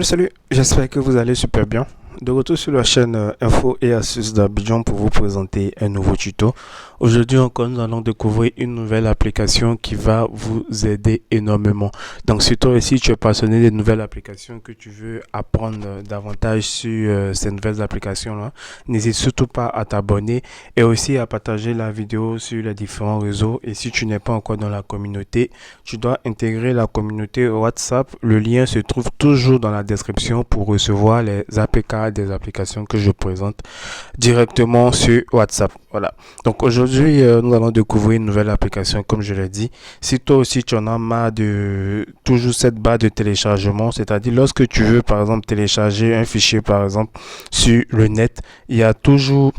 Salut, j'espère que vous allez super bien. De retour sur la chaîne Info et Astuces d'Abidjan pour vous présenter un nouveau tuto. Aujourd'hui encore, nous allons découvrir une nouvelle application qui va vous aider énormément. Donc si toi aussi tu es passionné des nouvelles applications, que tu veux apprendre davantage sur ces nouvelles applications-là, n'hésite surtout pas à t'abonner et aussi à partager la vidéo sur les différents réseaux. Et si tu n'es pas encore dans la communauté, tu dois intégrer la communauté WhatsApp. Le lien se trouve toujours dans la description pour recevoir les APK des applications que je présente directement sur WhatsApp. Voilà. Donc aujourd'hui, nous allons découvrir une nouvelle application, comme je l'ai dit. Si toi aussi tu en as marre de toujours cette barre de téléchargement, c'est-à-dire lorsque tu veux par exemple télécharger un fichier par exemple sur le net, il y a toujours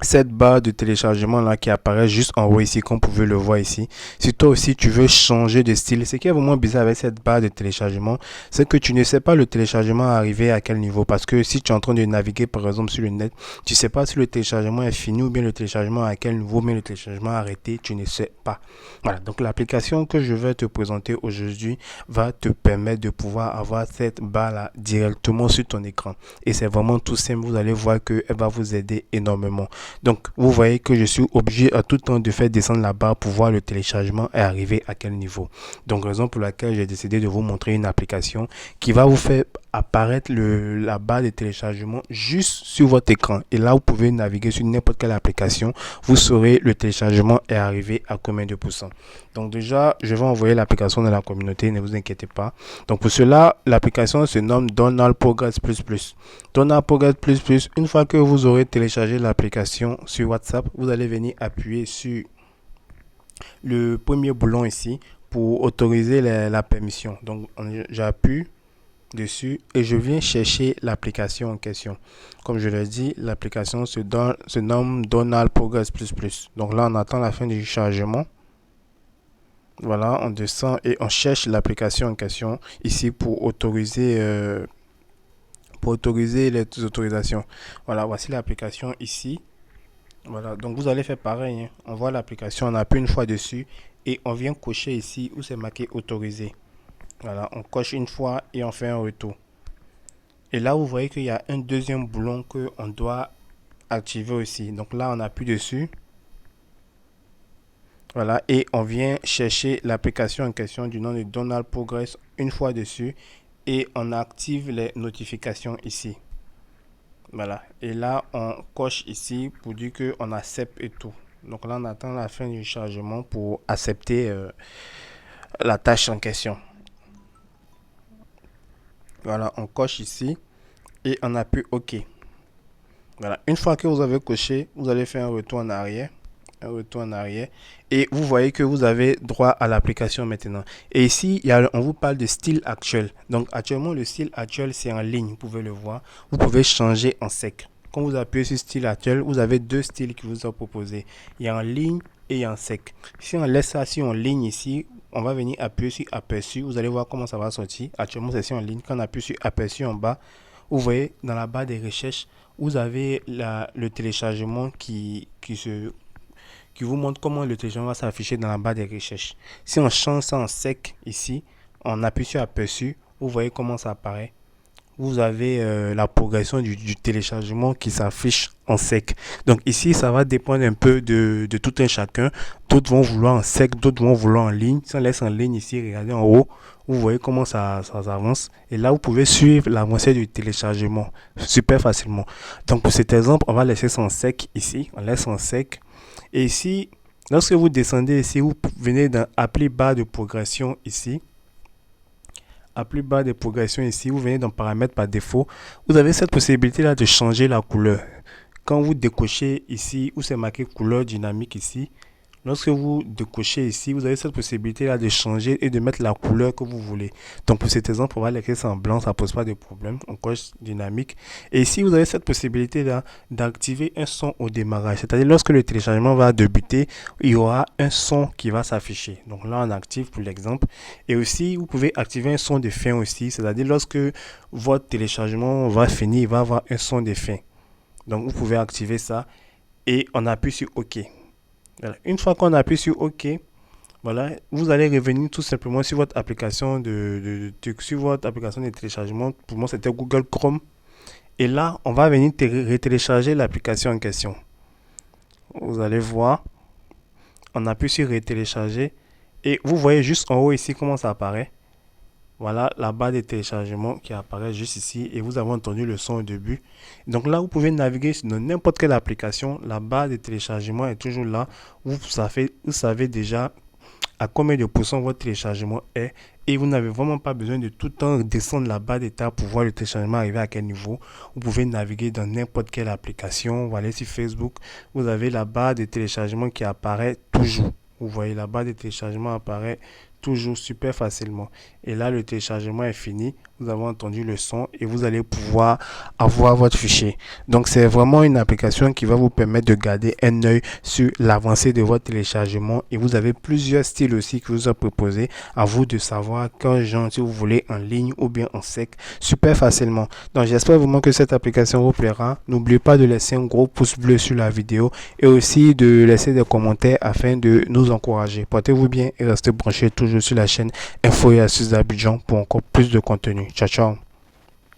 cette barre de téléchargement là qui apparaît juste en haut ici, comme vous pouvez le voir ici. Si toi aussi tu veux changer de style, ce qui est vraiment bizarre avec cette barre de téléchargement, c'est que tu ne sais pas le téléchargement arrivé à quel niveau, parce que si tu es en train de naviguer par exemple sur le net, tu sais pas si le téléchargement est fini ou bien le téléchargement à quel niveau, mais le téléchargement arrêté, tu ne sais pas. Voilà, donc l'application que je vais te présenter aujourd'hui va te permettre de pouvoir avoir cette barre là directement sur ton écran, et c'est vraiment tout simple. Vous allez voir que elle va vous aider énormément. Donc, vous voyez que je suis obligé à tout temps de faire descendre la barre pour voir le téléchargement est arrivé à quel niveau. Donc, raison pour laquelle j'ai décidé de vous montrer une application qui va vous faire apparaître la barre de téléchargement juste sur votre écran. Et là, vous pouvez naviguer sur n'importe quelle application. Vous saurez le téléchargement est arrivé à combien de pourcents. Donc, déjà, je vais envoyer l'application dans la communauté, ne vous inquiétez pas. Donc, pour cela, l'application se nomme Donald Progress Plus. Donald Progress Plus, une fois que vous aurez téléchargé l'application sur WhatsApp, vous allez venir appuyer sur le premier boulon ici pour autoriser la permission. Donc, j'appuie dessus et je viens chercher l'application en question. Comme je l'ai dit, l'application se nomme Donald Progress Plus. Donc là, on attend la fin du chargement. Voilà, on descend et on cherche l'application en question ici pour autoriser les autorisations. Voilà, voici l'application ici. Voilà, donc vous allez faire pareil, hein. On voit l'application, on appuie une fois dessus et on vient cocher ici où c'est marqué autorisé. Voilà, on coche une fois et on fait un retour. Et là, vous voyez qu'il y a un deuxième boulon qu'on doit activer aussi. Donc là, on appuie dessus. Voilà, et on vient chercher l'application en question du nom de Donald Progress une fois dessus et on active les notifications ici. Voilà, et là on coche ici pour dire qu'on accepte et tout. Donc là on attend la fin du chargement pour accepter la tâche en question. Voilà, on coche ici et on appuie OK. Voilà, une fois que vous avez coché, vous allez faire un retour en arrière. Et vous voyez que vous avez droit à l'application maintenant. Et ici, on vous parle de style actuel. Donc actuellement, le style actuel, c'est en ligne. Vous pouvez le voir. Vous pouvez changer en sec. Quand vous appuyez sur style actuel, vous avez deux styles qui vous sont proposés. Il y a en ligne et en sec. Si on laisse ça sur en ligne ici, on va venir appuyer sur aperçu. Vous allez voir comment ça va sortir. Actuellement, c'est sur en ligne. Quand on appuie sur aperçu en bas, vous voyez dans la barre des recherches, vous avez le téléchargement qui vous montre comment le téléchargement va s'afficher dans la barre des recherches. Si on change ça en sec ici, on appuie sur aperçu, vous voyez comment ça apparaît. Vous avez la progression du téléchargement qui s'affiche en sec. Donc ici, ça va dépendre un peu de tout un chacun. D'autres vont vouloir en sec, d'autres vont vouloir en ligne. Si on laisse en ligne ici, regardez en haut, vous voyez comment ça avance. Et là, vous pouvez suivre l'avancée du téléchargement super facilement. Donc pour cet exemple, on va laisser ça en sec ici. On laisse en sec. Et ici, lorsque vous descendez ici, vous venez dans appli barre de progression ici. Appli barre de progression ici, vous venez dans paramètres par défaut. Vous avez cette possibilité là de changer la couleur. Quand vous décochez ici, où c'est marqué couleur dynamique ici, lorsque vous décochez ici, vous avez cette possibilité là de changer et de mettre la couleur que vous voulez. Donc pour cet exemple, on va laisser ça en blanc, ça pose pas de problème. On coche dynamique. Et ici, vous avez cette possibilité là d'activer un son au démarrage. C'est-à-dire lorsque le téléchargement va débuter, il y aura un son qui va s'afficher. Donc là, on active pour l'exemple. Et aussi, vous pouvez activer un son de fin aussi. C'est-à-dire lorsque votre téléchargement va finir, il va avoir un son de fin. Donc vous pouvez activer ça et on appuie sur OK. Voilà. Une fois qu'on appuie sur OK, Voilà, vous allez revenir tout simplement sur votre application sur votre application de téléchargement. Pour moi, c'était Google Chrome. Et là, on va venir télécharger l'application en question. Vous allez voir, on appuie sur télécharger et vous voyez juste en haut ici comment ça apparaît. Voilà la barre de téléchargement qui apparaît juste ici et vous avez entendu le son au début. Donc là, vous pouvez naviguer dans n'importe quelle application. La barre de téléchargement est toujours là. Vous savez déjà à combien de pourcents votre téléchargement est et vous n'avez vraiment pas besoin de tout le temps descendre la barre d'étape pour voir le téléchargement arriver à quel niveau. Vous pouvez naviguer dans n'importe quelle application. Vous allez sur Facebook, vous avez la barre de téléchargement qui apparaît toujours. Vous voyez, la barre de téléchargement apparaît toujours super facilement. Et là, le téléchargement est fini. Vous avez entendu le son et vous allez pouvoir avoir votre fichier. Donc, c'est vraiment une application qui va vous permettre de garder un œil sur l'avancée de votre téléchargement. Et vous avez plusieurs styles aussi que vous a proposé. À vous de savoir quel genre, si vous voulez en ligne ou bien en sec, super facilement. Donc, j'espère vraiment que cette application vous plaira. N'oubliez pas de laisser un gros pouce bleu sur la vidéo et aussi de laisser des commentaires afin de nous encourager. Portez-vous bien et restez branchés toujours sur la chaîne Info et Astuces d'Abidjan pour encore plus de contenu. Ciao, ciao.